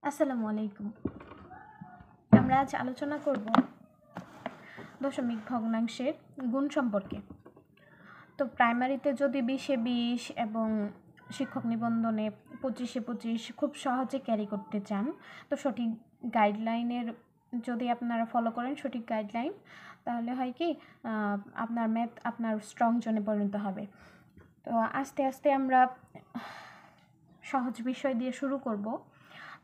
আসসালামু আলাইকুম। আমরা আজ আলোচনা করব দশমিক ভগ্নাংশের গুণ সম্পর্কে। তো প্রাইমারিতে যদি 20-এ 20 এবং শিক্ষক নিবন্ধনে 25-এ 25 খুব সহজে ক্যারি করতে চান, তো সঠিক গাইডলাইনের যদি আপনারা ফলো করেন সঠিক গাইডলাইন, তাহলে হয় কি আপনার ম্যাথ আপনার স্ট্রং জোনে পরিণত হবে। তো আস্তে আস্তে আমরা সহজ বিষয় দিয়ে শুরু করব।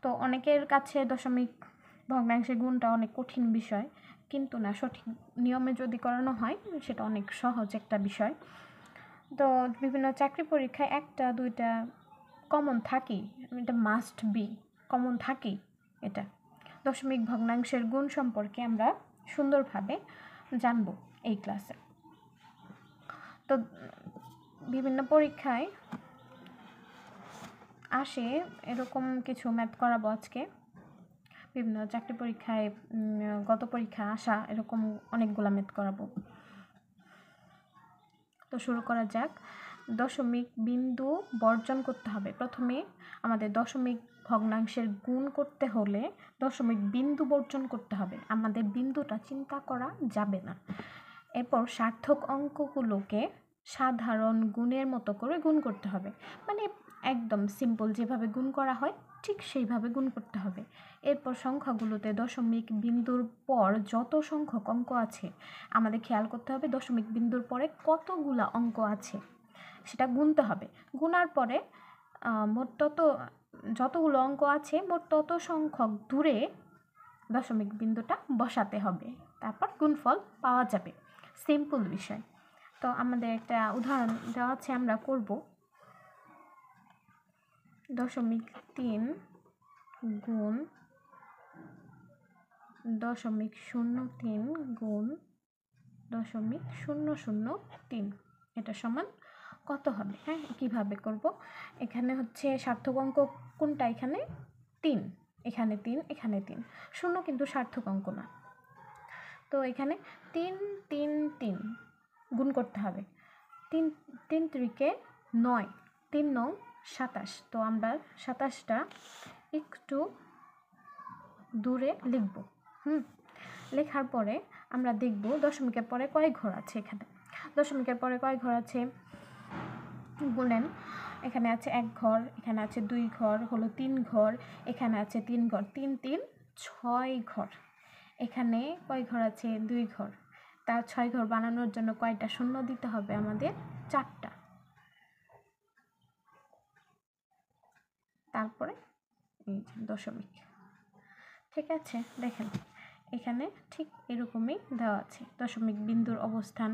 তো অনেকের কাছে দশমিক ভগ্নাংশের গুণটা অনেক কঠিন বিষয়, কিন্তু না, সঠিক নিয়মে যদি করানো হয় সেটা অনেক সহজ একটা বিষয়। তো বিভিন্ন চাকরি পরীক্ষায় 1টা 2টা কমন থাকেই, এটা মাস্ট বি কমন থাকেই। এটা দশমিক ভগ্নাংশের গুণ সম্পর্কে আমরা সুন্দরভাবে জানব এই ক্লাসে। তো বিভিন্ন পরীক্ষায় আসে এরকম কিছু ম্যাথ করাবো আজকে। বিভিন্ন চাকরি পরীক্ষায় গত পরীক্ষা আসা এরকম অনেকগুলো ম্যাথ করাবো। তো শুরু করা যাক। দশমিক বিন্দু বর্জন করতে হবে। প্রথমে আমাদের দশমিক ভগ্নাংশের গুণ করতে হলে দশমিক বিন্দু বর্জন করতে হবে, আমাদের বিন্দুটা চিন্তা করা যাবে না। এরপর সার্থক অঙ্কগুলোকে সাধারণ গুণের মতো করে গুণ করতে হবে, মানে একদম সিম্পল যেভাবে গুণ করা হয় ঠিক সেইভাবে গুণ করতে হবে। এরপর সংখ্যাগুলোতে দশমিক বিন্দুর পর যত সংখ্যক অঙ্ক আছে আমাদের খেয়াল করতে হবে দশমিক বিন্দুর পরে কতগুলা অঙ্ক আছে সেটা গুনতে হবে। গুনার পরে মোট যতগুলো অঙ্ক আছে মোট তত সংখ্যক দূরে দশমিক বিন্দুটা বসাতে হবে, তারপর গুণফল পাওয়া যাবে। সিম্পল বিষয়। তো আমাদের একটা উদাহরণ দেওয়া আছে, আমরা করব। 0.3 গুণ 0.03 গুণ 0.003, এটা সমান কত হবে? হ্যাঁ, কীভাবে করব? এখানে হচ্ছে সার্থক অঙ্ক কোনটা? এখানে 3, এখানে 3, এখানে 3। 0 কিন্তু সার্থক অঙ্ক না। তো এখানে 3 3 3 গুণ করতে হবে। 3 3 3-কে 9, 3 9 27। তো আমরা 27টা একটু দূরে লিখব। লেখার পরে আমরা দেখব দশমিকের পরে কয় ঘর আছে। এখানে দশমিকের পরে কয় ঘর আছে গুনেন। এখানে আছে 1 ঘর, এখানে আছে 2 ঘর, হলো 3 ঘর, এখানে আছে 3 ঘর, 3 3 6 ঘর। এখানে কয় ঘর আছে? 2 ঘর। তার 6 ঘর বানানোর জন্য কয়টা শূন্য দিতে হবে? আমাদের 4টা। তারপরে এই দশমিক। ঠিক আছে, দেখেন এখানে ঠিক এরকমই দেওয়া আছে দশমিক বিন্দুর অবস্থান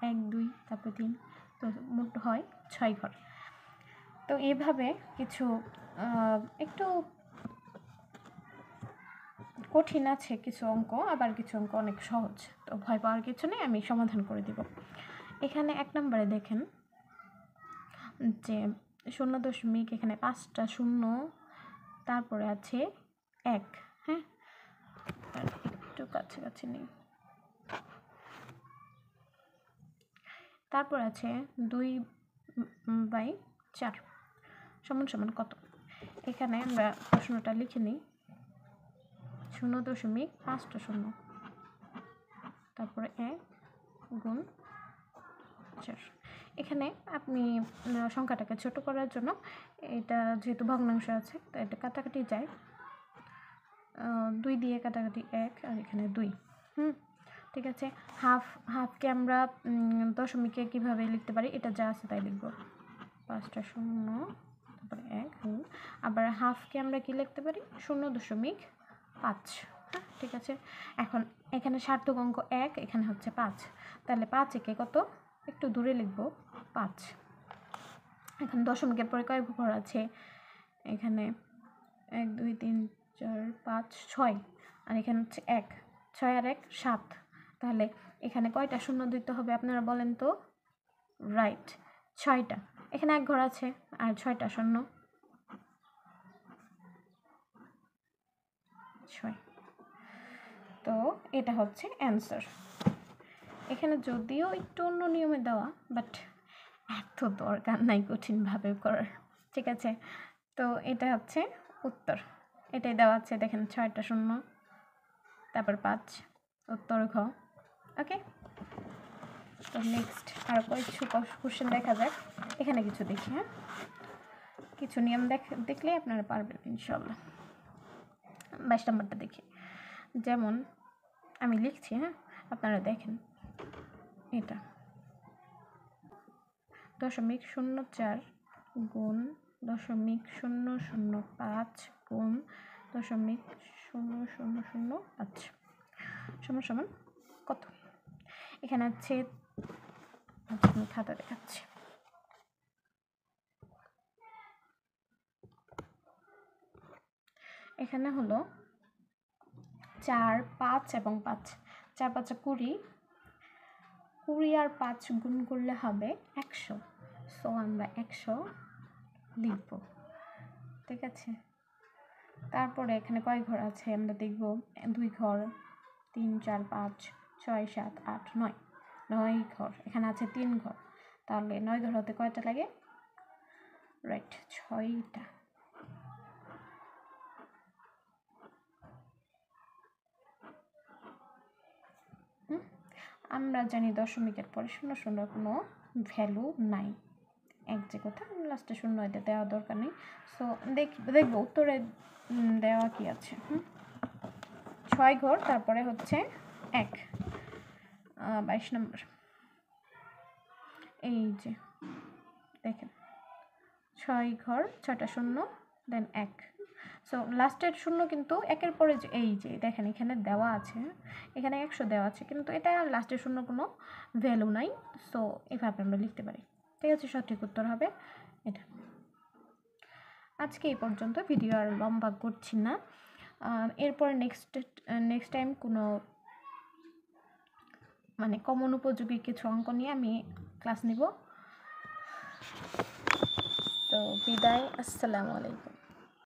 1 2 তারপর 3, তো মোট হয় 6 ঘর। তো এইভাবে কিছু একটু কঠিন আছে কিছু অঙ্ক, আবার কিছু অঙ্ক অনেক সহজ। তো ভয় পাওয়ার কিছু নেই, আমি সমাধান করে দিব। এখানে 1 নম্বরে দেখেন যে 0 এখানে 5টা শূন্য, তারপরে আছে 1। হ্যাঁ, একটু কাছাকাছি নেই। তারপর আছে 2/4 সমান সমান কত? এখানে আমরা প্রশ্নটা লিখে নিই। 0.5টা শূন্য, তারপরে 1 গুণ 4। এখানে আপনি সংখ্যাটাকে ছোট করার জন্য, এটা যেহেতু ভগ্নাংশ আছে তো এটা কাটাকাটি যায়, 2 দিয়ে কাটাকাটি 1, আর এখানে 2। ঠিক আছে। হাফকে আমরা দশমিকে কিভাবে লিখতে পারি? এটা যা আছে তাই লিখব। 5টা শূন্য, তারপরে 1। আবার হাফকে আমরা কি লিখতে পারি? 0.5। হ্যাঁ, ঠিক আছে। এখন এখানে সার্থক অঙ্ক 1, এখানে হচ্ছে 5, তাহলে 5 একে কত? একটু দূরে লিখব 5। এখন দশমিকের পরে কয় ঘর আছে? এখানে 1 2 3 4 5 6, আর এখানে হচ্ছে 1। 6 আর 1 7, তাহলে এখানে কয়টা শূন্য দিতে হবে আপনারা বলেন তো? রাইট, 6টা। এখানে 1 ঘর আছে আর 6টা শূন্য, 6। তো এটা হচ্ছে অ্যান্সার। এখানে যদিও একটু অন্য নিয়মে দেওয়া, বাট এত দরকার নাই কঠিনভাবে করার। ঠিক আছে, তো এটা হচ্ছে উত্তর। এটাই দেওয়া আছে, দেখেন 6টা শূন্য, তারপর 5, উত্তর ঘ। ওকে, তো নেক্সট আরও কিছু কোশ্চেন দেখা যাক। এখানে কিছু দেখি, হ্যাঁ, কিছু নিয়ম দেখলে আপনারা পারবেন ইনশাল্লাহ। 22 নম্বরটা দেখি, যেমন আমি লিখছি, হ্যাঁ, আপনারা দেখেন। এটা 0.04 গুণ 0.005 গুণ 0.0005 সমান সমান কত? এখানে আছে, আমি খাতা দেখাচ্ছি। এখানে হলো 4, 5 এবং 5, 4 5 20, 20 আর 5 গুণ করলে হবে 100। সো আমরা 100 লিখব, ঠিক আছে। তারপরে এখানে কয় ঘর আছে আমরা দেখব, 2 ঘর, 3 4 5 6 7 8 9, 9 ঘর। এখানে আছে 3 ঘর, তাহলে 9 ঘর হতে কয়টা লাগে? রাইট, 6টা। আমরা জানি দশমিকের পরে 0 0 কোনো ভ্যালু নাই, এক যে কথা, লাস্টে 0 এটা দেওয়া দরকার নেই। সো দেখবো উত্তরে দেওয়া কি আছে। 6 ঘর, তারপরে হচ্ছে 1, 22 নম্বর। এই যে দেখেন 6 ঘর, 6টা শূন্য, দেন 1। সো লাস্টের শূন্য কিন্তু একের পরে যে এই যে দেখেন এখানে দেওয়া আছে, এখানে 100 দেওয়া আছে, কিন্তু এটা লাস্টের শূন্য কোনো ভ্যালু নাই। সো এভাবে আমরা লিখতে পারি, ঠিক আছে। সঠিক উত্তর হবে এটা। আজকে এই পর্যন্ত, ভিডিও আর লম্বা করছি না। এরপরে নেক্সট টাইম কোনো মানে কমন উপযোগী কিছু অঙ্ক নিয়ে আমি ক্লাস নিব। তো বিদায়, আসসালামু আলাইকুম।